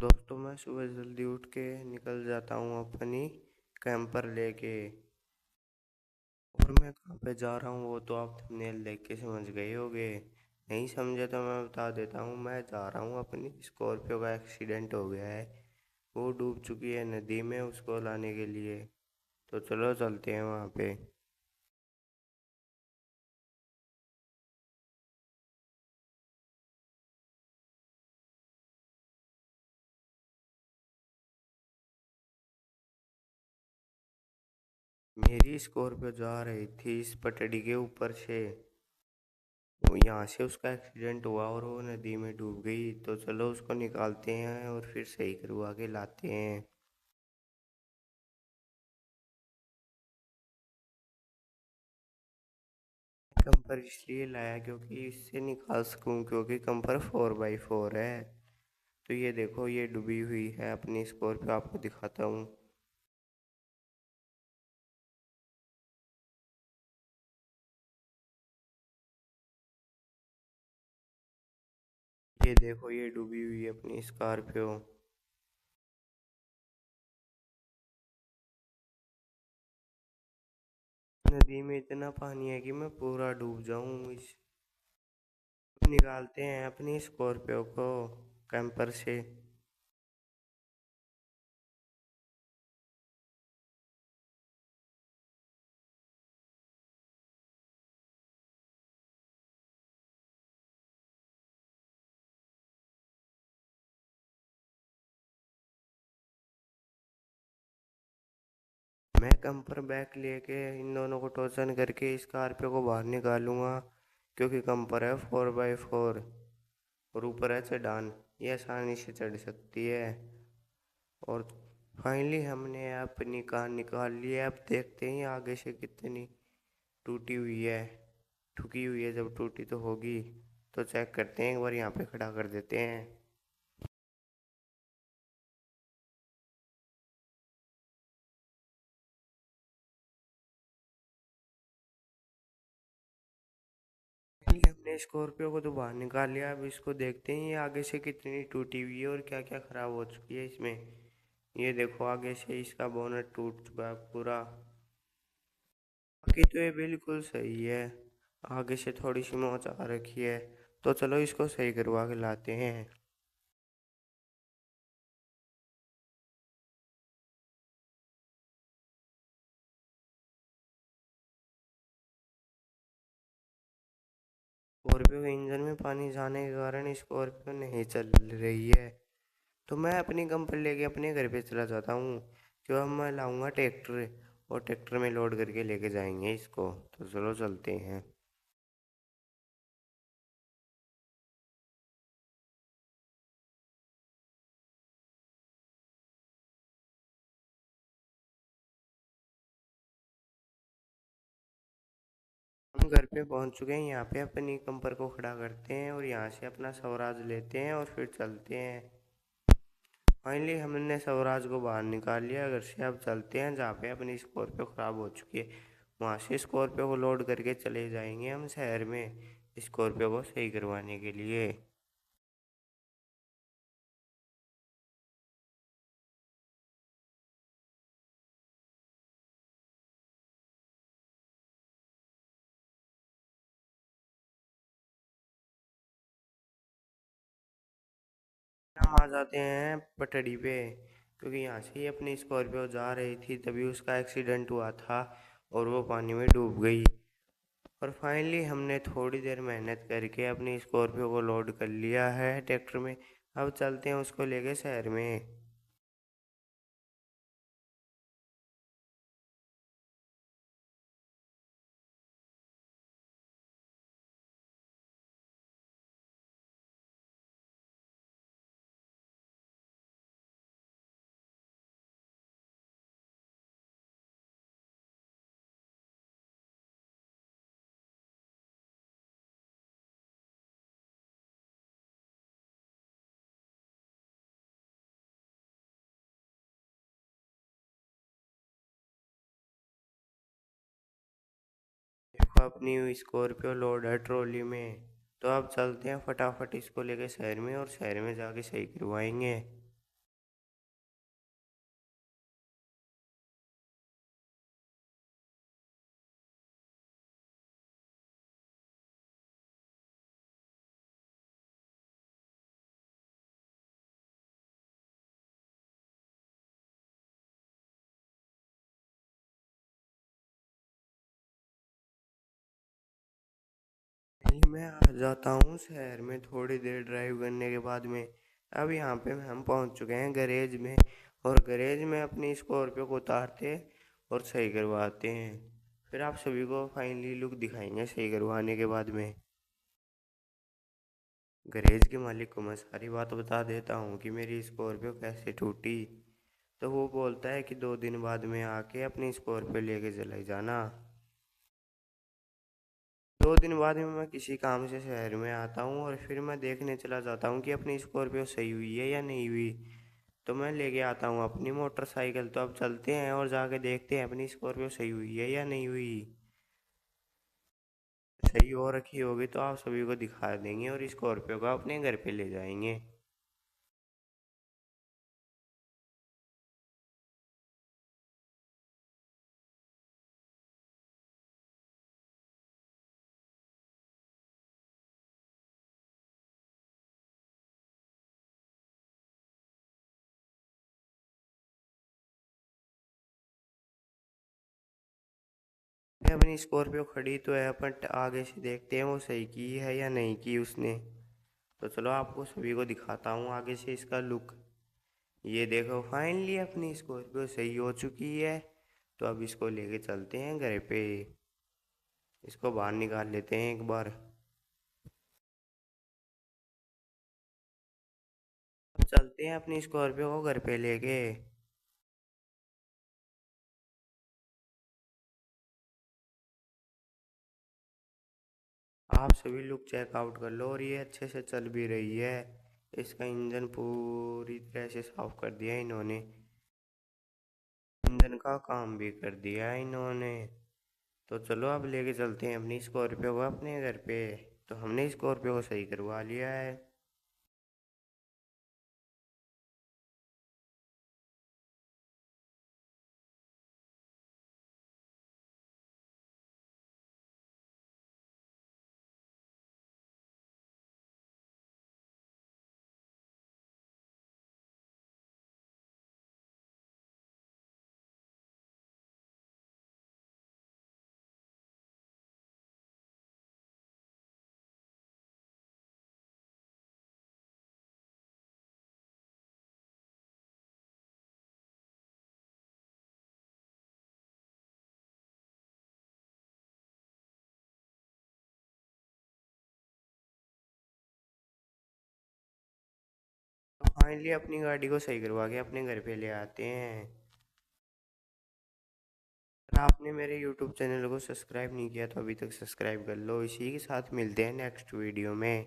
दोस्तों मैं सुबह जल्दी उठ के निकल जाता हूँ अपनी कैंपर लेके। और मैं कहाँ पे जा रहा हूँ वो तो आप थंबनेल देख के समझ गए होगे। नहीं समझे तो मैं बता देता हूँ। मैं जा रहा हूँ, अपनी स्कॉर्पियो का एक्सीडेंट हो गया है। वो डूब चुकी है नदी में, उसको लाने के लिए। तो चलो चलते हैं वहाँ पे। मेरी स्कॉर्पियो जा रही थी इस पटड़ी के ऊपर से। वो यहाँ से उसका एक्सीडेंट हुआ और वो नदी में डूब गई। तो चलो उसको निकालते हैं और फिर सही करवा के लाते हैं। कंपर इसलिए लाया क्योंकि इससे निकाल सकूं, क्योंकि कंपर 4x4 है। तो ये देखो, ये डूबी हुई है अपनी स्कॉर्पियो, आपको दिखाता हूँ। ये देखो, ये डूबी हुई है अपनी स्कॉर्पियो। नदी में इतना पानी है कि मैं पूरा डूब जाऊं इस। निकालते हैं अपनी स्कॉर्पियो को कैंपर से। मैं कंपर बैग लेके इन दोनों को टोचन करके स्कॉर्पियो को बाहर निकालूंगा। क्योंकि कंपर है 4x4 और ऊपर है चढ़ान, ये आसानी से चढ़ सकती है। और फाइनली हमने अपनी कार निकाल ली है। अब देखते हैं आगे से कितनी टूटी हुई है। ठुकी हुई है, जब टूटी तो होगी। तो चेक करते हैं, एक बार यहाँ पे खड़ा कर देते हैं। फाइनली हमने स्कॉर्पियो को तो बाहर निकाल लिया। अब इसको देखते हैं ये आगे से कितनी टूटी हुई है और क्या क्या खराब हो चुकी है इसमें। ये देखो, आगे से इसका बोनट टूट चुका है पूरा। बाकी तो ये बिल्कुल सही है। आगे से थोड़ी सी मोच आ रखी है। तो चलो इसको सही करवा के लाते हैं। स्कॉर्पियो के इंजन में पानी जाने के कारण स्कॉर्पियो नहीं चल रही है। तो मैं अपनी कंपनी लेके अपने घर पे चला जाता हूँ। जो अब मैं लाऊंगा ट्रैक्टर, और ट्रैक्टर में लोड करके लेके जाएंगे इसको। तो चलो चलते हैं। हम घर पे पहुँच चुके हैं। यहाँ पे अपनी कंपर को खड़ा करते हैं और यहाँ से अपना स्वराज लेते हैं और फिर चलते हैं। फाइनली हमने स्वराज को बाहर निकाल लिया घर से। अब चलते हैं जहाँ पे अपनी स्कॉर्पियो ख़राब हो चुकी है। वहाँ से स्कॉर्पियो को लोड करके चले जाएंगे हम शहर में, स्कॉर्पियो को सही करवाने के लिए। हम आ जाते हैं पटड़ी पे, क्योंकि यहाँ से ही अपनी स्कॉर्पियो जा रही थी, तभी उसका एक्सीडेंट हुआ था और वो पानी में डूब गई। और फाइनली हमने थोड़ी देर मेहनत करके अपनी स्कॉर्पियो को लोड कर लिया है ट्रैक्टर में। अब चलते हैं उसको लेके शहर में। देखो, अपनी स्कॉर्पियो लोड है ट्रॉली में। तो अब चलते हैं फटाफट इसको लेके शहर में, और शहर में जाके सही करवाएंगे। मैं आ जाता हूँ शहर में थोड़ी देर ड्राइव करने के बाद में। अब यहाँ पे हम पहुँच चुके हैं गैरेज में, और गैरेज में अपनी स्कॉर्पियो को उतारते और सही करवाते हैं। फिर आप सभी को फाइनली लुक दिखाएंगे सही करवाने के बाद में। गैरेज के मालिक को मैं सारी बात बता देता हूँ कि मेरी स्कॉर्पियो कैसे टूटी। तो वो बोलता है कि 2 दिन बाद में आके अपनी स्कॉर्पियो लेके चले जाना। 2 दिन बाद में मैं किसी काम से शहर में आता हूँ, और फिर मैं देखने चला जाता हूँ कि अपनी स्कॉर्पियो सही हुई है या नहीं हुई। तो मैं लेके आता हूँ अपनी मोटरसाइकिल। तो अब चलते हैं और जाके देखते हैं अपनी स्कॉर्पियो सही हुई है या नहीं हुई। सही हो रखी होगी तो आप सभी को दिखा देंगे और स्कॉर्पियो को अपने घर पे ले जाएंगे। अपनी स्कॉर्पियो खड़ी तो है, अपन आगे से देखते हैं वो सही की है या नहीं की उसने। तो चलो आपको सभी को दिखाता हूँ आगे से इसका लुक। ये देखो फाइनली अपनी स्कॉर्पियो सही हो चुकी है। तो अब इसको लेके चलते हैं घर पे। इसको बाहर निकाल लेते हैं एक बार। अब चलते हैं अपनी स्कॉर्पियो को घर पे लेके। आप सभी लोग चेकआउट कर लो, और ये अच्छे से चल भी रही है। इसका इंजन पूरी तरह से साफ कर दिया है इन्होंने। इंजन का काम भी कर दिया है इन्होंने। तो चलो अब लेके चलते हैं अपनी स्कॉर्पियो को अपने घर पे। तो हमने स्कॉर्पियो को सही करवा लिया है। तो फाइनली अपनी गाड़ी को सही करवा के अपने घर पे ले आते हैं। अगर आपने मेरे यूट्यूब चैनल को सब्सक्राइब नहीं किया तो अभी तक सब्सक्राइब कर लो। इसी के साथ मिलते हैं नेक्स्ट वीडियो में।